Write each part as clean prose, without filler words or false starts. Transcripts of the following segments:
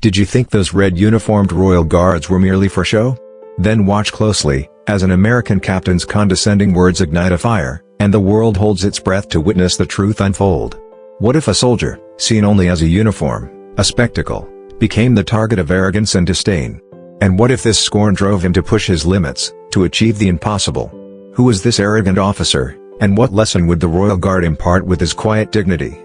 Did you think those red uniformed royal guards were merely for show? Then watch closely, as an American captain's condescending words ignite a fire, and the world holds its breath to witness the truth unfold. What if a soldier, seen only as a uniform, a spectacle, became the target of arrogance and disdain? And what if this scorn drove him to push his limits, to achieve the impossible? Who was this arrogant officer, and what lesson would the Royal Guard impart with his quiet dignity?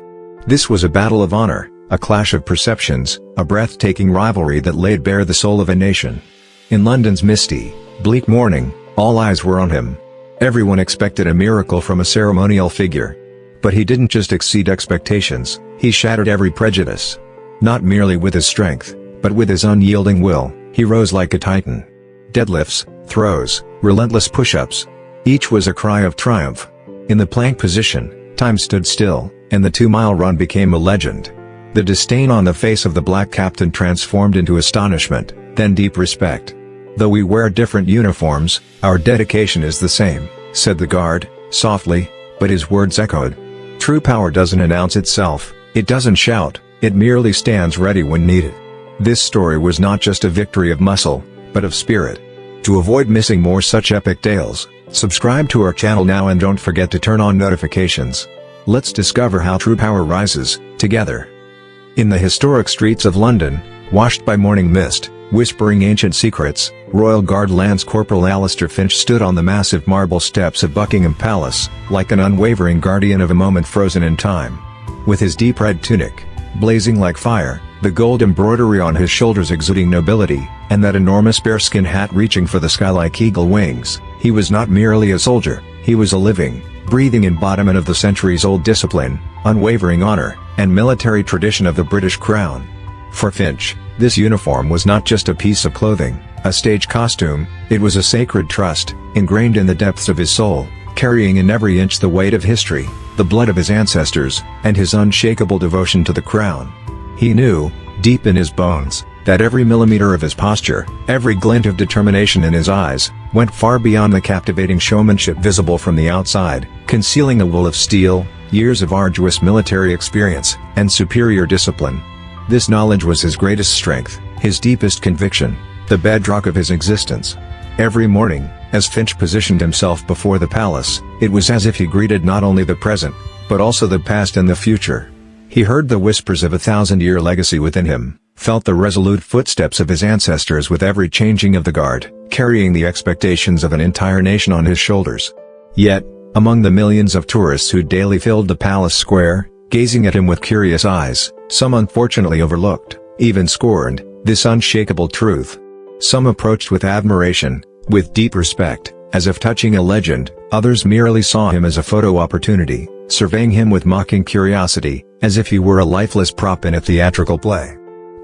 This was a battle of honor, a clash of perceptions, a breathtaking rivalry that laid bare the soul of a nation. In London's misty, bleak morning, all eyes were on him. Everyone expected a miracle from a ceremonial figure. But he didn't just exceed expectations, he shattered every prejudice. Not merely with his strength, but with his unyielding will, he rose like a titan. Deadlifts, throws, relentless push-ups. Each was a cry of triumph. In the plank position, time stood still, and the 2-mile run became a legend. The disdain on the face of the black captain transformed into astonishment, then deep respect. "Though we wear different uniforms, our dedication is the same," said the guard, softly, but his words echoed. True power doesn't announce itself, it doesn't shout, it merely stands ready when needed. This story was not just a victory of muscle, but of spirit. To avoid missing more such epic tales, subscribe to our channel now and don't forget to turn on notifications. Let's discover how true power rises, together. In the historic streets of London, washed by morning mist, whispering ancient secrets, Royal Guard Lance Corporal Alistair Finch stood on the massive marble steps of Buckingham Palace, like an unwavering guardian of a moment frozen in time. With his deep red tunic, blazing like fire, the gold embroidery on his shoulders exuding nobility, and that enormous bearskin hat reaching for the sky like eagle wings, he was not merely a soldier, he was a living, breathing embodiment of the centuries-old discipline, unwavering honor, and military tradition of the British Crown. For Finch, this uniform was not just a piece of clothing, a stage costume, it was a sacred trust, ingrained in the depths of his soul, carrying in every inch the weight of history, the blood of his ancestors, and his unshakable devotion to the crown. He knew, deep in his bones, that every millimeter of his posture, every glint of determination in his eyes, went far beyond the captivating showmanship visible from the outside, concealing a wool of steel, years of arduous military experience, and superior discipline. This knowledge was his greatest strength, his deepest conviction, the bedrock of his existence. Every morning, as Finch positioned himself before the palace, it was as if he greeted not only the present, but also the past and the future. He heard the whispers of a 1,000-year legacy within him, felt the resolute footsteps of his ancestors with every changing of the guard, carrying the expectations of an entire nation on his shoulders. Yet, among the millions of tourists who daily filled the palace square, gazing at him with curious eyes, some unfortunately overlooked, even scorned, this unshakable truth. Some approached with admiration, with deep respect, as if touching a legend, others merely saw him as a photo opportunity, surveying him with mocking curiosity, as if he were a lifeless prop in a theatrical play.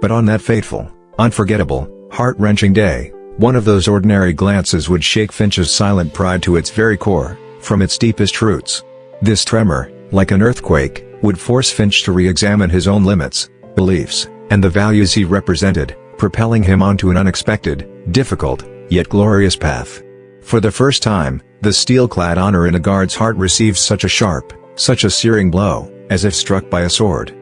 But on that fateful, unforgettable, heart-wrenching day, one of those ordinary glances would shake Finch's silent pride to its very core, from its deepest roots. This tremor, like an earthquake, would force Finch to re-examine his own limits, beliefs, and the values he represented, propelling him onto an unexpected, difficult, yet glorious path. For the first time, the steel-clad honor in a guard's heart received such a sharp, such a searing blow, as if struck by a sword.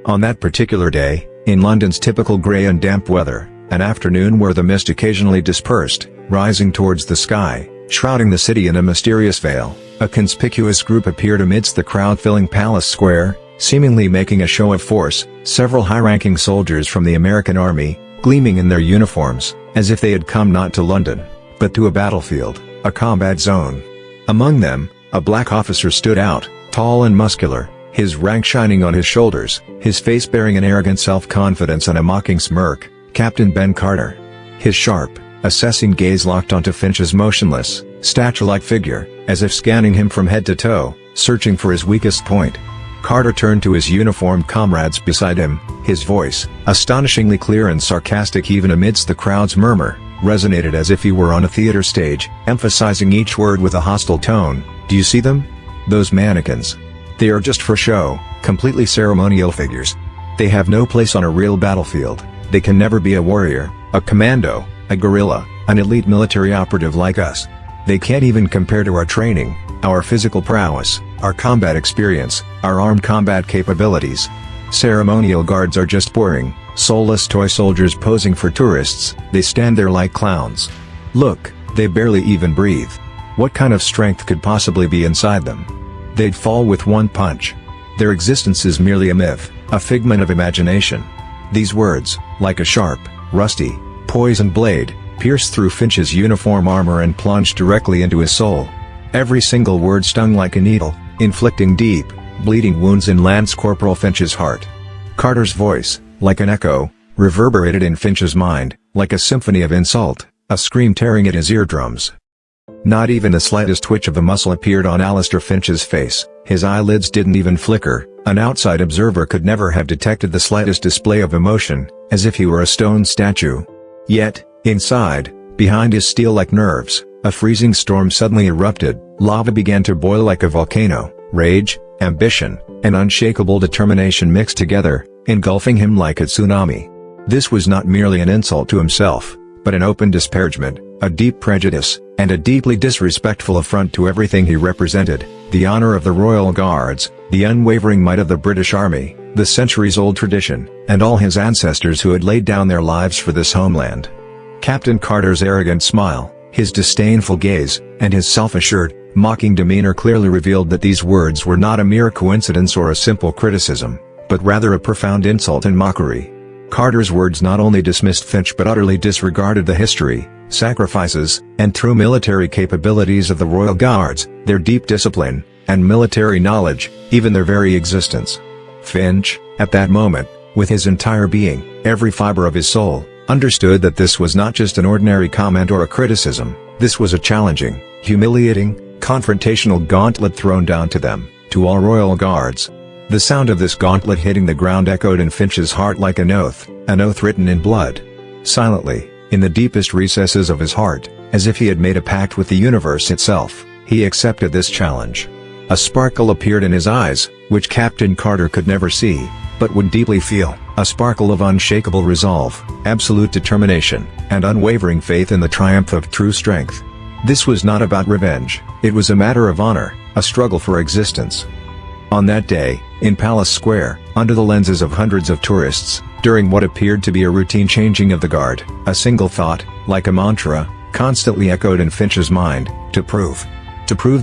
On that particular day, in London's typical grey and damp weather, an afternoon where the mist occasionally dispersed, rising towards the sky, shrouding the city in a mysterious veil, a conspicuous group appeared amidst the crowd-filling Palace Square, seemingly making a show of force, several high-ranking soldiers from the American Army, gleaming in their uniforms, as if they had come not to London, but to a battlefield, a combat zone. Among them, a black officer stood out, tall and muscular, his rank shining on his shoulders, his face bearing an arrogant self-confidence and a mocking smirk, Captain Ben Carter. His sharp, assessing gaze locked onto Finch's motionless, statue-like figure, as if scanning him from head to toe, searching for his weakest point. Carter turned to his uniformed comrades beside him, his voice, astonishingly clear and sarcastic even amidst the crowd's murmur, resonated as if he were on a theater stage, emphasizing each word with a hostile tone. "Do you see them? Those mannequins? They are just for show, completely ceremonial figures. They have no place on a real battlefield, they can never be a warrior, a commando, a guerrilla, an elite military operative like us. They can't even compare to our training, our physical prowess, our combat experience, our armed combat capabilities. Ceremonial guards are just boring, soulless toy soldiers posing for tourists. They stand there like clowns. Look, they barely even breathe. What kind of strength could possibly be inside them? They'd fall with one punch. Their existence is merely a myth, a figment of imagination. These words, like a sharp, rusty, poisoned blade, pierced through Finch's uniform armor and plunged directly into his soul. Every single word stung like a needle, inflicting deep, bleeding wounds in Lance Corporal Finch's heart. Carter's voice, like an echo, reverberated in Finch's mind, like a symphony of insult, a scream tearing at his eardrums. Not even the slightest twitch of a muscle appeared on Alistair Finch's face, his eyelids didn't even flicker. An outside observer could never have detected the slightest display of emotion, as if he were a stone statue. Yet, inside, behind his steel-like nerves, a freezing storm suddenly erupted. Lava began to boil like a volcano. Rage, ambition, and unshakable determination mixed together, engulfing him like a tsunami. This was not merely an insult to himself, but an open disparagement, a deep prejudice, and a deeply disrespectful affront to everything he represented: the honor of the Royal Guards, the unwavering might of the British Army, the centuries-old tradition, and all his ancestors who had laid down their lives for this homeland. Captain Carter's arrogant smile, his disdainful gaze, and his self-assured, mocking demeanor clearly revealed that these words were not a mere coincidence or a simple criticism, but rather a profound insult and mockery. Carter's words not only dismissed Finch but utterly disregarded the history, sacrifices, and true military capabilities of the Royal Guards, their deep discipline, and military knowledge, even their very existence. Finch, at that moment, with his entire being, every fiber of his soul, understood that this was not just an ordinary comment or a criticism. This was a challenging, humiliating, confrontational gauntlet thrown down to them, to all Royal Guards. The sound of this gauntlet hitting the ground echoed in Finch's heart like an oath written in blood. Silently, in the deepest recesses of his heart, as if he had made a pact with the universe itself, he accepted this challenge. A sparkle appeared in his eyes, which Captain Carter could never see, but would deeply feel, a sparkle of unshakable resolve, absolute determination, and unwavering faith in the triumph of true strength. This was not about revenge, it was a matter of honor, a struggle for existence. On that day, in Palace Square, under the lenses of hundreds of tourists, during what appeared to be a routine changing of the guard, a single thought, like a mantra, constantly echoed in Finch's mind: to prove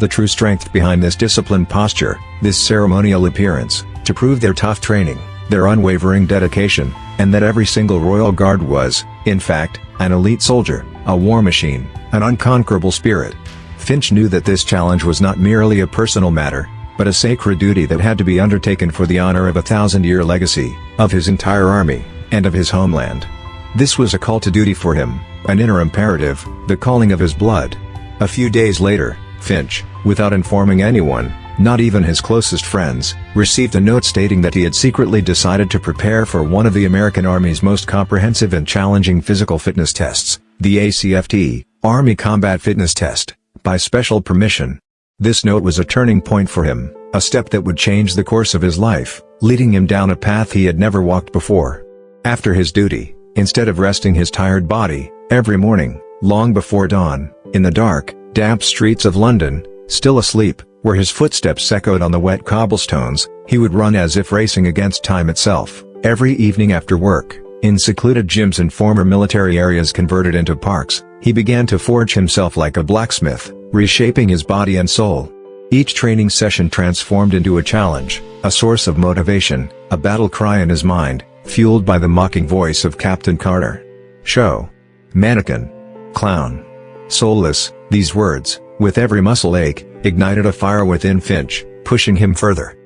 the true strength behind this disciplined posture, this ceremonial appearance, to prove their tough training, their unwavering dedication, and that every single Royal Guard was, in fact, an elite soldier, a war machine, an unconquerable spirit. Finch knew that this challenge was not merely a personal matter, but a sacred duty that had to be undertaken for the honor of a 1,000-year legacy, of his entire army, and of his homeland. This was a call to duty for him, an inner imperative, the calling of his blood. A few days later, Finch, without informing anyone, not even his closest friends, received a note stating that he had secretly decided to prepare for one of the American Army's most comprehensive and challenging physical fitness tests, the ACFT, Army Combat Fitness Test, by special permission. This note was a turning point for him, a step that would change the course of his life, leading him down a path he had never walked before. After his duty, instead of resting his tired body, every morning, long before dawn, in the dark, damp streets of London, still asleep, where his footsteps echoed on the wet cobblestones, he would run as if racing against time itself. Every evening after work, in secluded gyms and former military areas converted into parks, he began to forge himself like a blacksmith, reshaping his body and soul. Each training session transformed into a challenge, a source of motivation, a battle cry in his mind, fueled by the mocking voice of Captain Carter. Show. Mannequin. Clown. Soulless, these words, with every muscle ache, ignited a fire within Finch, pushing him further.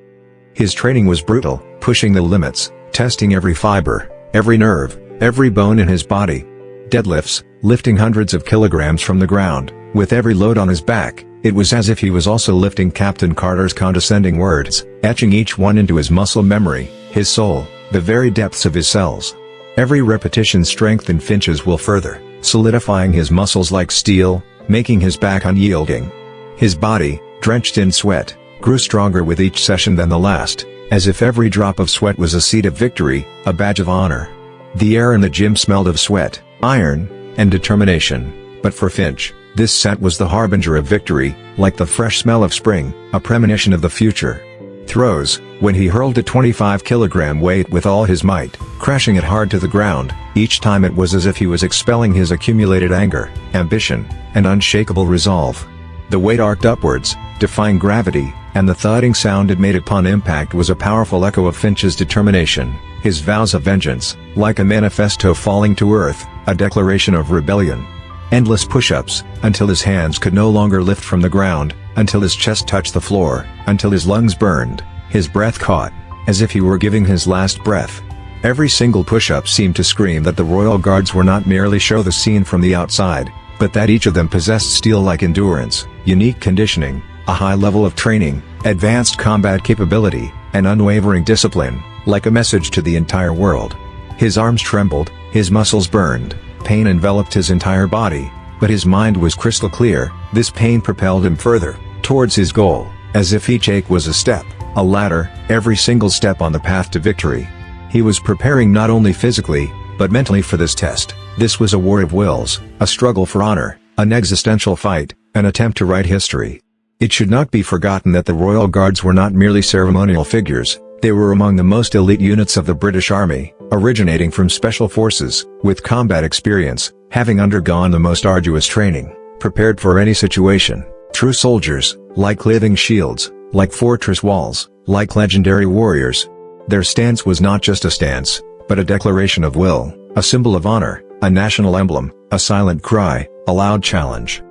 His training was brutal, pushing the limits, testing every fiber, every nerve, every bone in his body. Deadlifts, lifting hundreds of kilograms from the ground, with every load on his back. It was as if he was also lifting Captain Carter's condescending words, etching each one into his muscle memory, his soul, the very depths of his cells. Every repetition strengthened Finch's will further, solidifying his muscles like steel, making his back unyielding. His body, drenched in sweat, grew stronger with each session than the last, as if every drop of sweat was a seed of victory, a badge of honor. The air in the gym smelled of sweat, iron, and determination, but for Finch, this scent was the harbinger of victory, like the fresh smell of spring, a premonition of the future. Throws, when he hurled a 25-kilogram weight with all his might, crashing it hard to the ground. Each time it was as if he was expelling his accumulated anger, ambition, and unshakable resolve. The weight arced upwards, defying gravity, and the thudding sound it made upon impact was a powerful echo of Finch's determination, his vows of vengeance, like a manifesto falling to earth, a declaration of rebellion. Endless push-ups, until his hands could no longer lift from the ground, until his chest touched the floor, until his lungs burned, his breath caught, as if he were giving his last breath. Every single push-up seemed to scream that the Royal Guards were not merely show the scene from the outside, but that each of them possessed steel-like endurance, unique conditioning, a high level of training, advanced combat capability, and unwavering discipline, like a message to the entire world. His arms trembled, his muscles burned, pain enveloped his entire body, but his mind was crystal clear. This pain propelled him further, towards his goal, as if each ache was a step, a ladder, every single step on the path to victory. He was preparing not only physically, but mentally for this test. This was a war of wills, a struggle for honor, an existential fight, an attempt to write history. It should not be forgotten that the Royal Guards were not merely ceremonial figures, they were among the most elite units of the British Army, originating from special forces, with combat experience, having undergone the most arduous training, prepared for any situation. True soldiers, like living shields, like fortress walls, like legendary warriors. Their stance was not just a stance, but a declaration of will, a symbol of honor, a national emblem, a silent cry, a loud challenge.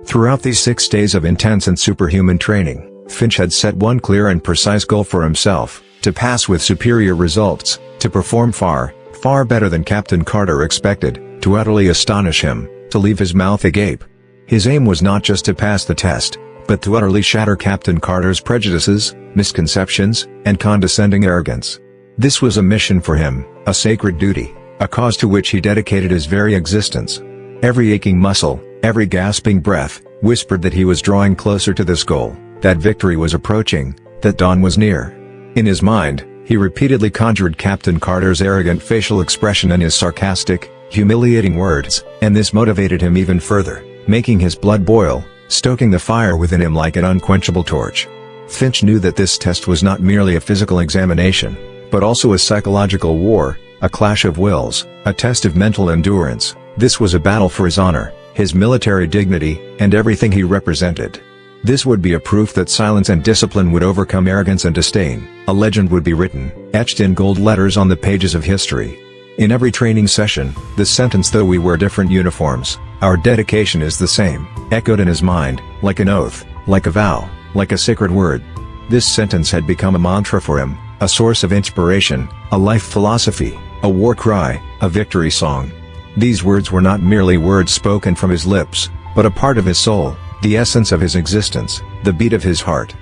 Throughout these 6 days of intense and superhuman training, Finch had set one clear and precise goal for himself: to pass with superior results, to perform far, far better than Captain Carter expected, to utterly astonish him, to leave his mouth agape. His aim was not just to pass the test, but to utterly shatter Captain Carter's prejudices, misconceptions, and condescending arrogance. This was a mission for him, a sacred duty, a cause to which he dedicated his very existence. Every aching muscle, every gasping breath, whispered that he was drawing closer to this goal, that victory was approaching, that dawn was near. In his mind, he repeatedly conjured Captain Carter's arrogant facial expression and his sarcastic, humiliating words, and this motivated him even further, making his blood boil, stoking the fire within him like an unquenchable torch. Finch knew that this test was not merely a physical examination, but also a psychological war, a clash of wills, a test of mental endurance. This was a battle for his honor, his military dignity, and everything he represented. This would be a proof that silence and discipline would overcome arrogance and disdain. A legend would be written, etched in gold letters on the pages of history. In every training session, the sentence "though we wear different uniforms, our dedication is the same," echoed in his mind, like an oath, like a vow, like a sacred word. This sentence had become a mantra for him, a source of inspiration, a life philosophy, a war cry, a victory song. These words were not merely words spoken from his lips, but a part of his soul, the essence of his existence, the beat of his heart.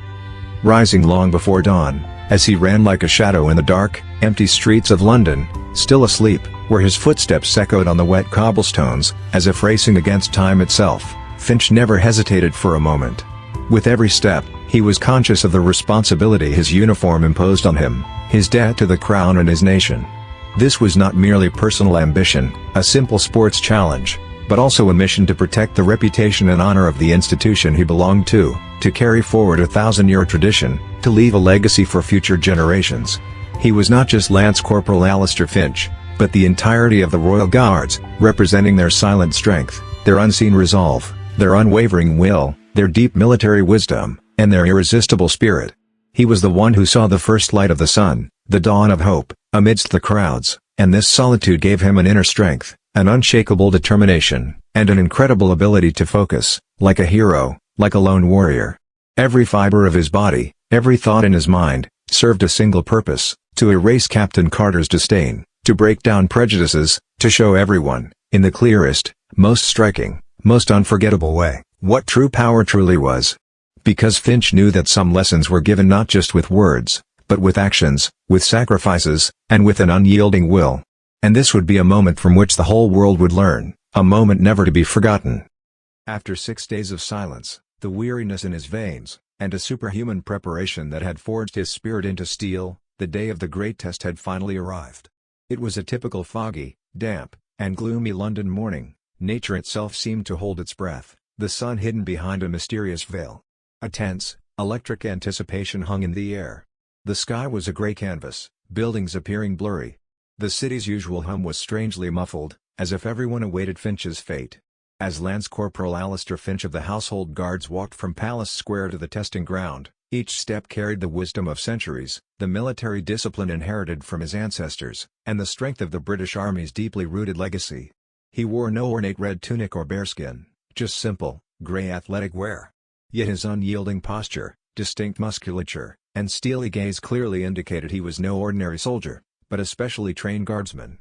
Rising long before dawn, as he ran like a shadow in the dark, empty streets of London, still asleep, where his footsteps echoed on the wet cobblestones, as if racing against time itself, Finch never hesitated for a moment. With every step, he was conscious of the responsibility his uniform imposed on him, his debt to the crown and his nation. This was not merely personal ambition, a simple sports challenge, but also a mission to protect the reputation and honor of the institution he belonged to carry forward a 1,000-year tradition, to leave a legacy for future generations. He was not just Lance Corporal Alistair Finch, but the entirety of the Royal Guards, representing their silent strength, their unseen resolve, their unwavering will, their deep military wisdom, and their irresistible spirit. He was the one who saw the first light of the sun, the dawn of hope, amidst the crowds, and this solitude gave him an inner strength, an unshakable determination, and an incredible ability to focus, like a hero, like a lone warrior. Every fiber of his body, every thought in his mind, served a single purpose: to erase Captain Carter's disdain, to break down prejudices, to show everyone, in the clearest, most striking, most unforgettable way, what true power truly was. Because Finch knew that some lessons were given not just with words, but with actions, with sacrifices, and with an unyielding will. And this would be a moment from which the whole world would learn, a moment never to be forgotten. After 6 days of silence, the weariness in his veins, and a superhuman preparation that had forged his spirit into steel, the day of the great test had finally arrived. It was a typical foggy, damp, and gloomy London morning. Nature itself seemed to hold its breath, the sun hidden behind a mysterious veil. A tense, electric anticipation hung in the air. The sky was a grey canvas, buildings appearing blurry. The city's usual hum was strangely muffled, as if everyone awaited Finch's fate. As Lance Corporal Alistair Finch of the Household Guards walked from Palace Square to the testing ground, each step carried the wisdom of centuries, the military discipline inherited from his ancestors, and the strength of the British Army's deeply rooted legacy. He wore no ornate red tunic or bearskin, just simple, grey athletic wear. Yet his unyielding posture, distinct musculature, and steely gaze clearly indicated he was no ordinary soldier, but a specially trained guardsman.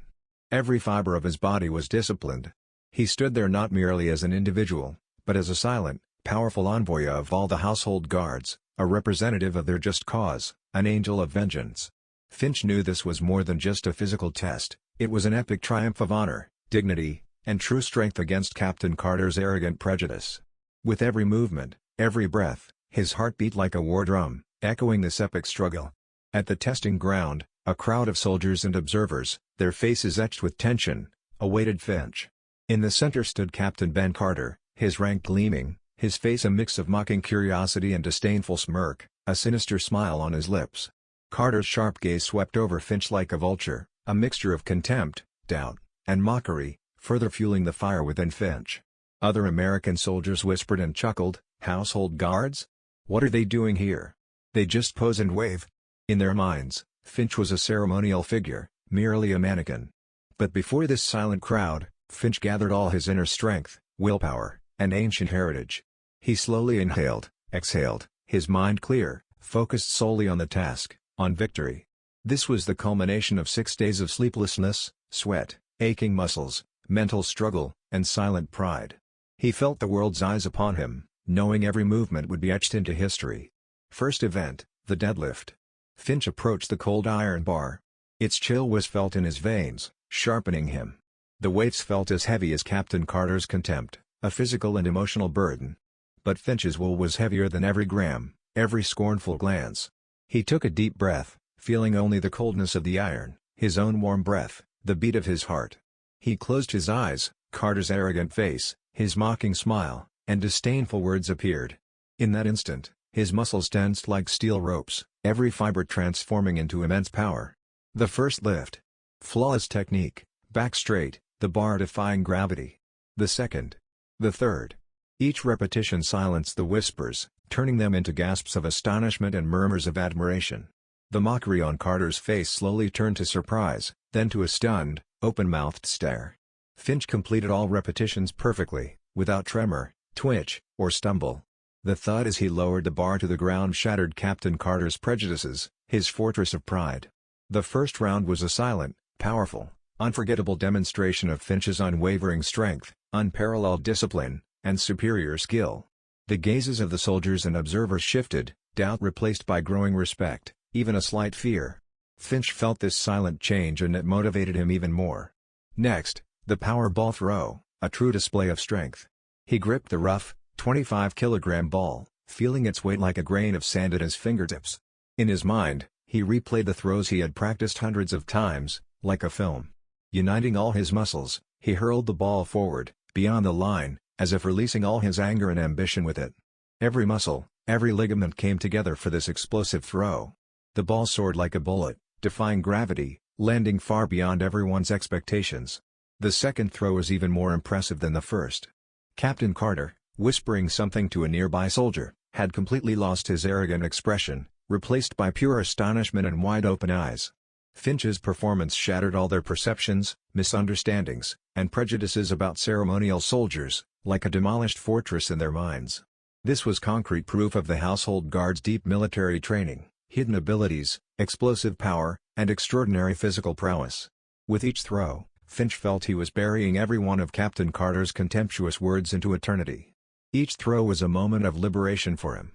Every fibre of his body was disciplined. He stood there not merely as an individual, but as a silent, powerful envoy of all the household guards, a representative of their just cause, an angel of vengeance. Finch knew this was more than just a physical test, it was an epic triumph of honor, dignity, and true strength against Captain Carter's arrogant prejudice. With every movement, every breath, his heart beat like a war drum, echoing this epic struggle. At the testing ground, a crowd of soldiers and observers, their faces etched with tension, awaited Finch. In the center stood Captain Ben Carter, his rank gleaming, his face a mix of mocking curiosity and disdainful smirk, a sinister smile on his lips. Carter's sharp gaze swept over Finch like a vulture, a mixture of contempt, doubt, and mockery, further fueling the fire within Finch. Other American soldiers whispered and chuckled, "Household guards? What are they doing here? They just pose and wave." In their minds, Finch was a ceremonial figure, merely a mannequin. But before this silent crowd, Finch gathered all his inner strength, willpower, and ancient heritage. He slowly inhaled, exhaled, his mind clear, focused solely on the task, on victory. This was the culmination of 6 days of sleeplessness, sweat, aching muscles, mental struggle, and silent pride. He felt the world's eyes upon him, knowing every movement would be etched into history. First event, the deadlift. Finch approached the cold iron bar. Its chill was felt in his veins, sharpening him. The weights felt as heavy as Captain Carter's contempt, a physical and emotional burden. But Finch's will was heavier than every gram, every scornful glance. He took a deep breath, feeling only the coldness of the iron, his own warm breath, the beat of his heart. He closed his eyes, Carter's arrogant face, his mocking smile, and disdainful words appeared. In that instant, his muscles tensed like steel ropes, every fiber transforming into immense power. The first lift. Flawless technique, back straight, the bar defying gravity. The second. The third. Each repetition silenced the whispers, turning them into gasps of astonishment and murmurs of admiration. The mockery on Carter's face slowly turned to surprise, then to a stunned, open-mouthed stare. Finch completed all repetitions perfectly, without tremor, twitch, or stumble. The thud as he lowered the bar to the ground shattered Captain Carter's prejudices, his fortress of pride. The first round was a silent, powerful, unforgettable demonstration of Finch's unwavering strength, unparalleled discipline, and superior skill. The gazes of the soldiers and observers shifted, doubt replaced by growing respect, even a slight fear. Finch felt this silent change and it motivated him even more. Next, the power ball throw, a true display of strength. He gripped the rough, 25-kilogram ball, feeling its weight like a grain of sand at his fingertips. In his mind, he replayed the throws he had practiced hundreds of times, like a film. Uniting all his muscles, he hurled the ball forward, beyond the line, as if releasing all his anger and ambition with it. Every muscle, every ligament came together for this explosive throw. The ball soared like a bullet, defying gravity, landing far beyond everyone's expectations. The second throw was even more impressive than the first. Captain Carter, whispering something to a nearby soldier, had completely lost his arrogant expression, replaced by pure astonishment and wide-open eyes. Finch's performance shattered all their perceptions, misunderstandings, and prejudices about ceremonial soldiers, like a demolished fortress in their minds. This was concrete proof of the household guard's deep military training, hidden abilities, explosive power, and extraordinary physical prowess. With each throw, Finch felt he was burying every one of Captain Carter's contemptuous words into eternity. Each throw was a moment of liberation for him.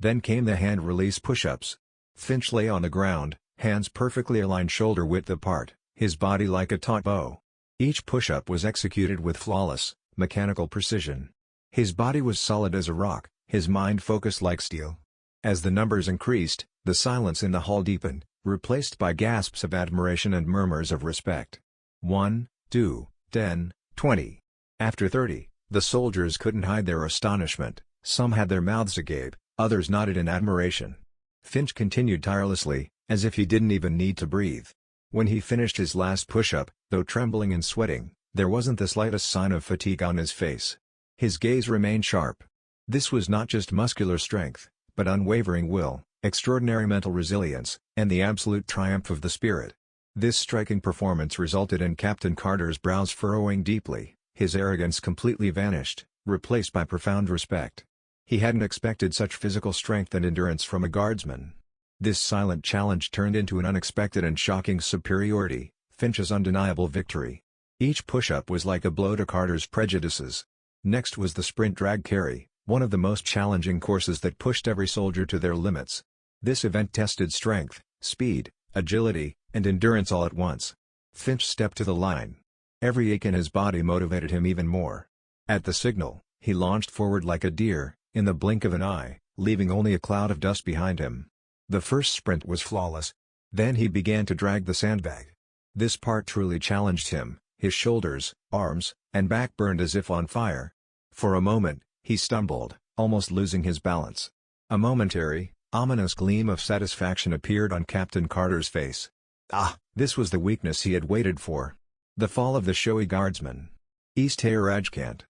Then came the hand-release push-ups. Finch lay on the ground, hands perfectly aligned shoulder-width apart, his body like a taut bow. Each push-up was executed with flawless, mechanical precision. His body was solid as a rock, his mind focused like steel. As the numbers increased, the silence in the hall deepened, replaced by gasps of admiration and murmurs of respect. 1, 2, 10, 20. After 30, the soldiers couldn't hide their astonishment, some had their mouths agape, others nodded in admiration. Finch continued tirelessly, as if he didn't even need to breathe. When he finished his last push-up, though trembling and sweating, there wasn't the slightest sign of fatigue on his face. His gaze remained sharp. This was not just muscular strength, but unwavering will, extraordinary mental resilience, and the absolute triumph of the spirit. This striking performance resulted in Captain Carter's brows furrowing deeply, his arrogance completely vanished, replaced by profound respect. He hadn't expected such physical strength and endurance from a guardsman. This silent challenge turned into an unexpected and shocking superiority, Finch's undeniable victory. Each push-up was like a blow to Carter's prejudices. Next was the sprint drag carry, one of the most challenging courses that pushed every soldier to their limits. This event tested strength, speed, agility, and endurance all at once. Finch stepped to the line. Every ache in his body motivated him even more. At the signal, he launched forward like a deer, in the blink of an eye, leaving only a cloud of dust behind him. The first sprint was flawless. Then he began to drag the sandbag. This part truly challenged him, his shoulders, arms, and back burned as if on fire. For a moment, he stumbled, almost losing his balance. A momentary, ominous gleam of satisfaction appeared on Captain Carter's face. Ah, this was the weakness he had waited for. The fall of the showy guardsman. East Rajkant.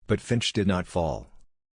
But Finch did not fall.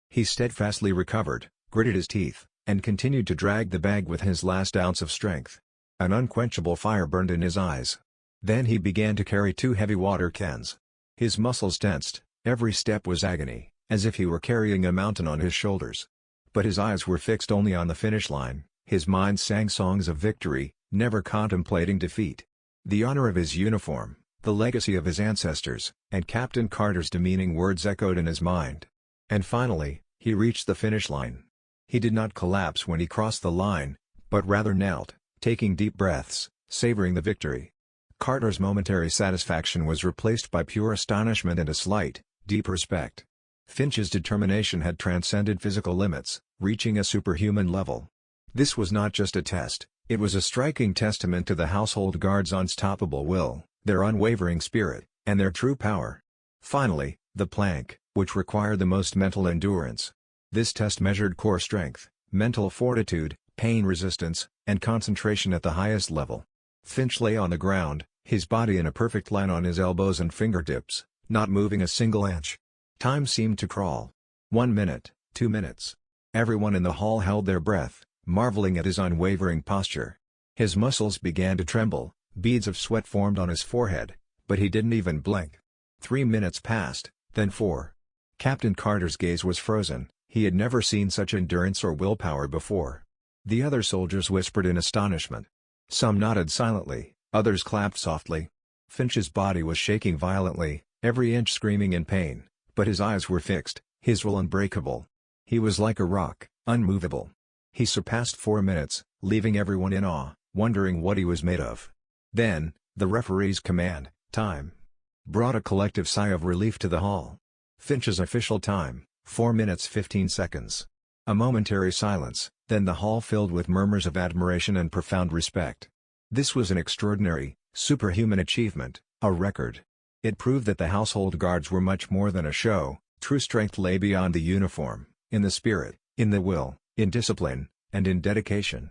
He steadfastly recovered, gritted his teeth, and continued to drag the bag with his last ounce of strength. An unquenchable fire burned in his eyes. Then he began to carry 2 heavy water cans. His muscles tensed, every step was agony, as if he were carrying a mountain on his shoulders. But his eyes were fixed only on the finish line, his mind sang songs of victory, never contemplating defeat. The honor of his uniform, the legacy of his ancestors, and Captain Carter's demeaning words echoed in his mind. And finally, he reached the finish line. He did not collapse when he crossed the line, but rather knelt, taking deep breaths, savoring the victory. Carter's momentary satisfaction was replaced by pure astonishment and a slight, deep respect. Finch's determination had transcended physical limits, reaching a superhuman level. This was not just a test, it was a striking testament to the household guards' unstoppable will, their unwavering spirit, and their true power. Finally, the plank, which required the most mental endurance. This test measured core strength, mental fortitude, pain resistance, and concentration at the highest level. Finch lay on the ground, his body in a perfect line on his elbows and fingertips, not moving a single inch. Time seemed to crawl. 1 minute, 2 minutes. Everyone in the hall held their breath, marveling at his unwavering posture. His muscles began to tremble, beads of sweat formed on his forehead, but he didn't even blink. 3 minutes passed, then 4. Captain Carter's gaze was frozen, he had never seen such endurance or willpower before. The other soldiers whispered in astonishment. Some nodded silently, others clapped softly. Finch's body was shaking violently, every inch screaming in pain, but his eyes were fixed, his will unbreakable. He was like a rock, unmovable. He surpassed 4 minutes, leaving everyone in awe, wondering what he was made of. Then, the referee's command, "Time," brought a collective sigh of relief to the hall. Finch's official time, 4 minutes 15 seconds. A momentary silence, then the hall filled with murmurs of admiration and profound respect. This was an extraordinary, superhuman achievement, a record. It proved that the household guards were much more than a show. True strength lay beyond the uniform, in the spirit, in the will, in discipline, and in dedication.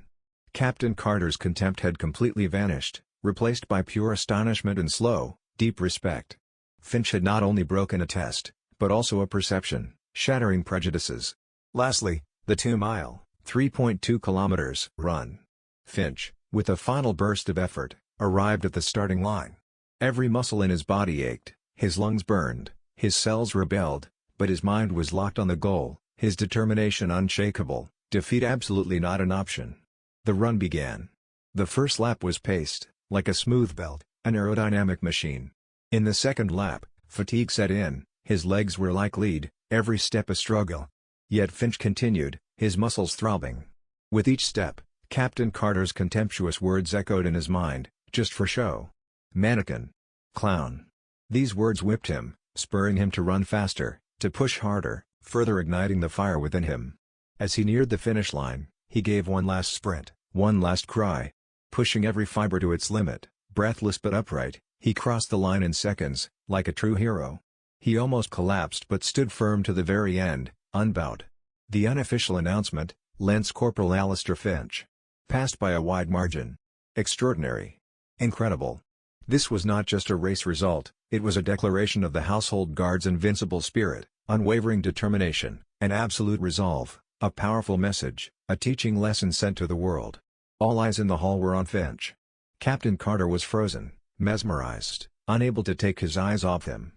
Captain Carter's contempt had completely vanished, replaced by pure astonishment and slow, deep respect. Finch had not only broken a test, but also a perception, shattering prejudices. Lastly, the 2-mile, 3.2 kilometers run. Finch, with a final burst of effort, arrived at the starting line. Every muscle in his body ached, his lungs burned, his cells rebelled, but his mind was locked on the goal, his determination unshakable, defeat absolutely not an option. The run began. The first lap was paced, like a smooth belt, an aerodynamic machine. In the second lap, fatigue set in, his legs were like lead, every step a struggle. Yet Finch continued, his muscles throbbing. With each step, Captain Carter's contemptuous words echoed in his mind, "Just for show. Mannequin. Clown." These words whipped him, spurring him to run faster, to push harder, further igniting the fire within him. As he neared the finish line, he gave one last sprint, one last cry. Pushing every fiber to its limit, breathless but upright, he crossed the line in seconds, like a true hero. He almost collapsed but stood firm to the very end, unbowed. The unofficial announcement, Lance Corporal Alistair Finch. Passed by a wide margin. Extraordinary. Incredible. This was not just a race result, it was a declaration of the household guard's invincible spirit, unwavering determination, and absolute resolve, a powerful message, a teaching lesson sent to the world. All eyes in the hall were on Finch. Captain Carter was frozen, mesmerized, unable to take his eyes off him.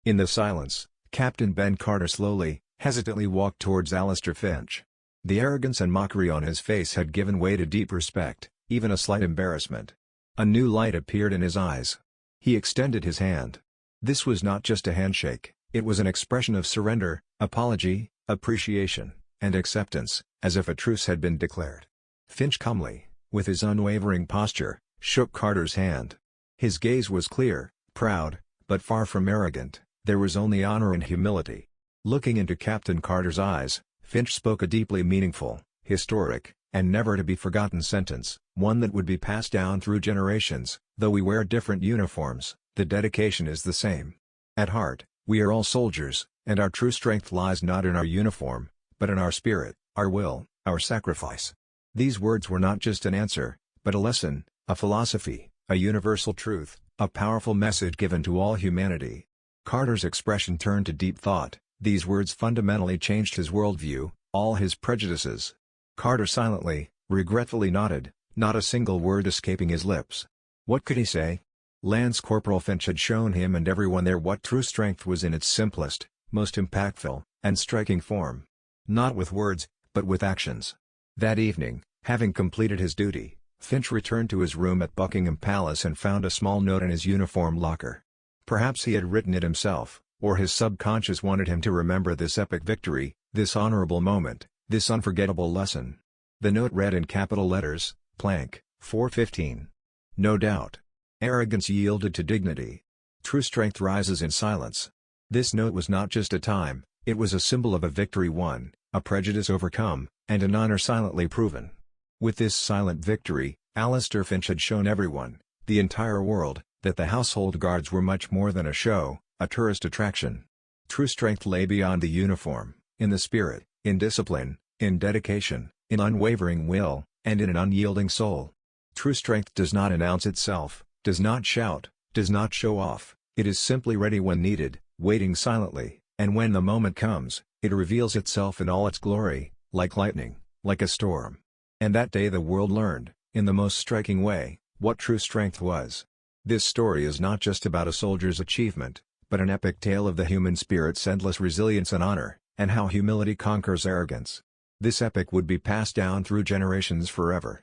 In the silence, Captain Ben Carter slowly, hesitantly walked towards Alistair Finch. The arrogance and mockery on his face had given way to deep respect, even a slight embarrassment. A new light appeared in his eyes. He extended his hand. This was not just a handshake, it was an expression of surrender, apology, appreciation, and acceptance, as if a truce had been declared. Finch calmly, with his unwavering posture, shook Carter's hand. His gaze was clear, proud, but far from arrogant. There was only honor and humility. Looking into Captain Carter's eyes, Finch spoke a deeply meaningful, historic, and never-to-be-forgotten sentence, one that would be passed down through generations. Though we wear different uniforms, the dedication is the same. At heart, we are all soldiers, and our true strength lies not in our uniform, but in our spirit, our will, our sacrifice. These words were not just an answer, but a lesson, a philosophy, a universal truth, a powerful message given to all humanity. Carter's expression turned to deep thought. These words fundamentally changed his worldview, all his prejudices. Carter silently, regretfully nodded, not a single word escaping his lips. What could he say? Lance Corporal Finch had shown him and everyone there what true strength was in its simplest, most impactful, and striking form. Not with words, but with actions. That evening, having completed his duty, Finch returned to his room at Buckingham Palace and found a small note in his uniform locker. Perhaps he had written it himself, or his subconscious wanted him to remember this epic victory, this honorable moment, this unforgettable lesson. The note read in capital letters, Plank, 415. No doubt. Arrogance yielded to dignity. True strength rises in silence. This note was not just a time, it was a symbol of a victory won, a prejudice overcome, and an honor silently proven. With this silent victory, Alistair Finch had shown everyone, the entire world, that the household guards were much more than a show, a tourist attraction. True strength lay beyond the uniform, in the spirit, in discipline, in dedication, in unwavering will, and in an unyielding soul. True strength does not announce itself, does not shout, does not show off, it is simply ready when needed, waiting silently, and when the moment comes, it reveals itself in all its glory, like lightning, like a storm. And that day the world learned, in the most striking way, what true strength was. This story is not just about a soldier's achievement, but an epic tale of the human spirit's endless resilience and honor, and how humility conquers arrogance. This epic would be passed down through generations forever.